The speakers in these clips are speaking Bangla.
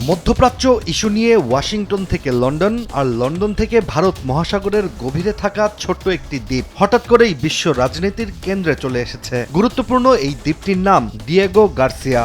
মধ্যপ্রাচ্য ইস্যু নিয়ে ওয়াশিংটন থেকে লন্ডন আর লন্ডন থেকে ভারত মহাসাগরের গভীরে থাকা ছোট্ট একটি দ্বীপ হঠাৎ করেই বিশ্ব রাজনীতির কেন্দ্রে চলে এসেছে। গুরুত্বপূর্ণ এই দ্বীপটির নাম ডিয়েগো গার্সিয়া।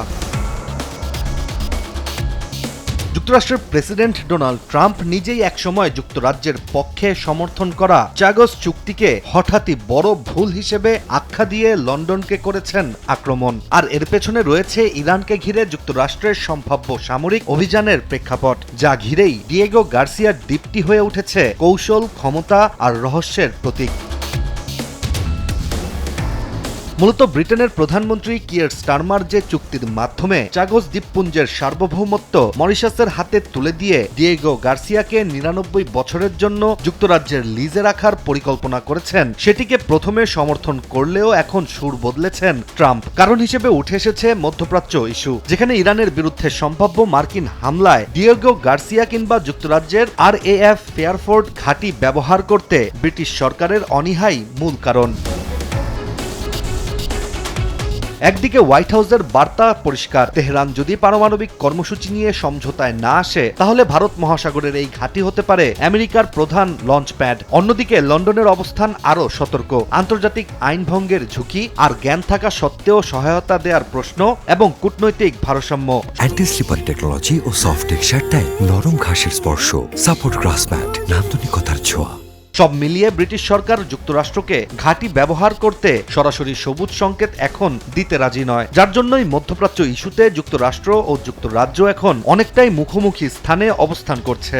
যুক্তরাষ্ট্রের প্রেসিডেন্ট ডোনাল্ড ট্রাম্প নিজেই একসময় যুক্তরাজ্যের পক্ষে সমর্থন করা চাগস চুক্তিকে হঠাৎই বড় ভুল হিসেবে আখ্যা দিয়ে লন্ডনকে করেছেন আক্রমণ। আর এর পেছনে রয়েছে ইরানকে ঘিরে যুক্তরাষ্ট্রের সম্ভাব্য সামরিক অভিযানের প্রেক্ষাপট, যা ঘিরেই ডিয়েগো গার্সিয়ার দ্বীপটি হয়ে উঠেছে কৌশল, ক্ষমতা আর রহস্যের প্রতীক। মূলত ব্রিটেনের প্রধানমন্ত্রী কিয়ার স্টারমার যে চুক্তির মাধ্যমে চাগস দ্বীপপুঞ্জের সার্বভৌমত্ব মরিশাসের হাতে তুলে দিয়ে ডিয়েগো গার্সিয়াকে ৯৯ বছরের জন্য যুক্তরাজ্যের লিজে রাখার পরিকল্পনা করেছেন, সেটিকে প্রথমে সমর্থন করলেও এখন সুর বদলেছেন ট্রাম্প। কারণ হিসেবে উঠে এসেছে মধ্যপ্রাচ্য ইস্যু, যেখানে ইরানের বিরুদ্ধে সম্ভাব্য মার্কিন হামলায় ডিয়েগো গার্সিয়া কিংবা যুক্তরাজ্যের RAF ফেয়ারফোর্ড ঘাঁটি ব্যবহার করতে ব্রিটিশ সরকারের অনীহাই মূল কারণ। একদিকে হোয়াইট হাউসের বার্তা পরিষ্কার, তেহরান যদি পারমাণবিক কর্মসূচি নিয়ে সমঝোতায় না আসে তাহলে ভারত মহাসাগরের এই ঘাঁটি হতে পারে আমেরিকার প্রধান লঞ্চ প্যাড। অন্যদিকে লন্ডনের অবস্থান আরও সতর্ক, আন্তর্জাতিক আইন ভঙ্গের ঝুঁকি আর জ্ঞান থাকা সত্ত্বেও সহায়তা দেওয়ার প্রশ্ন এবং কূটনৈতিক ভারসাম্য। অ্যান্টি স্লিপারি টেকনোলজি ও সফট টেক্সচার টাইল, নরম ঘাসের স্পর্শ, সাপোর্ট গ্রাস ম্যাট, নান্দনিকতার ছোঁয়া। সব মিলিয়ে ব্রিটিশ সরকার যুক্তরাষ্ট্রকে ঘাঁটি ব্যবহার করতে সরাসরি সবুজ সংকেত এখন দিতে রাজি নয়, যার জন্যই মধ্যপ্রাচ্য ইস্যুতে যুক্তরাষ্ট্র ও যুক্তরাজ্য এখন অনেকটাই মুখোমুখি স্থানে অবস্থান করছে।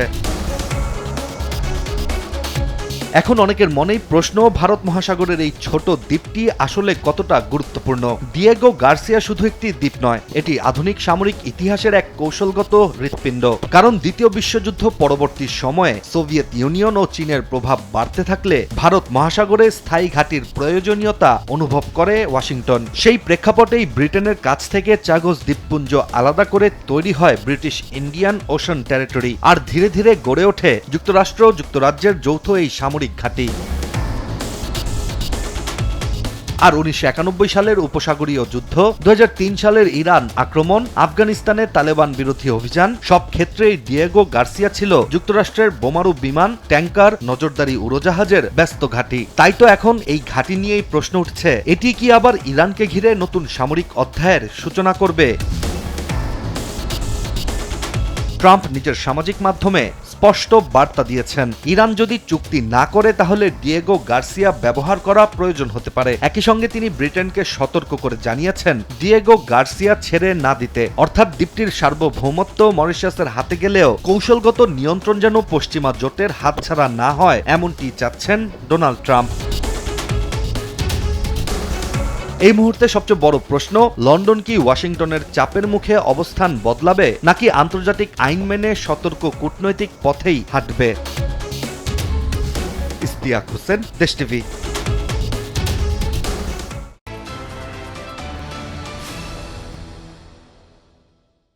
এখন অনেকের মনেই প্রশ্ন, ভারত মহাসাগরের এই ছোট দ্বীপটি আসলে কতটা গুরুত্বপূর্ণ। ডিয়েগো গার্সিয়া শুধু একটি দ্বীপ নয়, এটি আধুনিক সামরিক ইতিহাসের এক কৌশলগত হৃৎপিণ্ড। কারণ দ্বিতীয় বিশ্বযুদ্ধ পরবর্তী সময়ে সোভিয়েত ইউনিয়ন ও চীনের প্রভাব বাড়তে থাকলে ভারত মহাসাগরে স্থায়ী ঘাঁটির প্রয়োজনীয়তা অনুভব করে ওয়াশিংটন। সেই প্রেক্ষাপটেই ব্রিটেনের কাছ থেকে চাগস দ্বীপপুঞ্জ আলাদা করে তৈরি হয় ব্রিটিশ ইন্ডিয়ান ওশান টেরিটরি, আর ধীরে ধীরে গড়ে ওঠে যুক্তরাষ্ট্র যুক্তরাজ্যের যৌথ এই সামরিক ঘাঁটি। আর ১৯৯১ সালের উপসাগরীয় যুদ্ধ, ২০০৩ সালের ইরান আক্রমণ, আফগানিস্তানে তালেবান বিরোধী অভিযান, সব ক্ষেত্রেই ডিয়েগো গার্সিয়া ছিল যুক্তরাষ্ট্রের বোমারু বিমান, ট্যাঙ্কার, নজরদারি উড়োজাহাজের ব্যস্ত ঘাঁটি। তাই তো এখন এই ঘাঁটি নিয়েই প্রশ্ন উঠছে, এটি কি আবার ইরানকে ঘিরে নতুন সামরিক অধ্যায়ের সূচনা করবে? ট্রাম্প নিজের সামাজিক মাধ্যমে স্পষ্ট বার্তা দিয়েছেন, ইরান যদি চুক্তি না করে তাহলে ডিয়েগো গার্সিয়া ব্যবহার করা প্রয়োজন হতে পারে। একই সঙ্গে তিনি ব্রিটেনকে সতর্ক করে জানিয়েছেন ডিয়েগো গার্সিয়া ছেড়ে না দিতে, অর্থাৎ দ্বীপটির সার্বভৌমত্ব মরিশাসের হাতে গেলেও কৌশলগত নিয়ন্ত্রণ যেন পশ্চিমা জোটের হাতছাড়া না হয়, এমনটি চাচ্ছেন ডোনাল্ড ট্রাম্প। এই মুহূর্তে সবচেয়ে বড় প্রশ্ন, লন্ডন কি ওয়াশিংটনের চাপের মুখে অবস্থান বদলাবে, নাকি আন্তর্জাতিক আইন মেনে সতর্ক কূটনৈতিক পথেই হাঁটবে? ইশতিয়াক হোসেন, দেশ টিভি।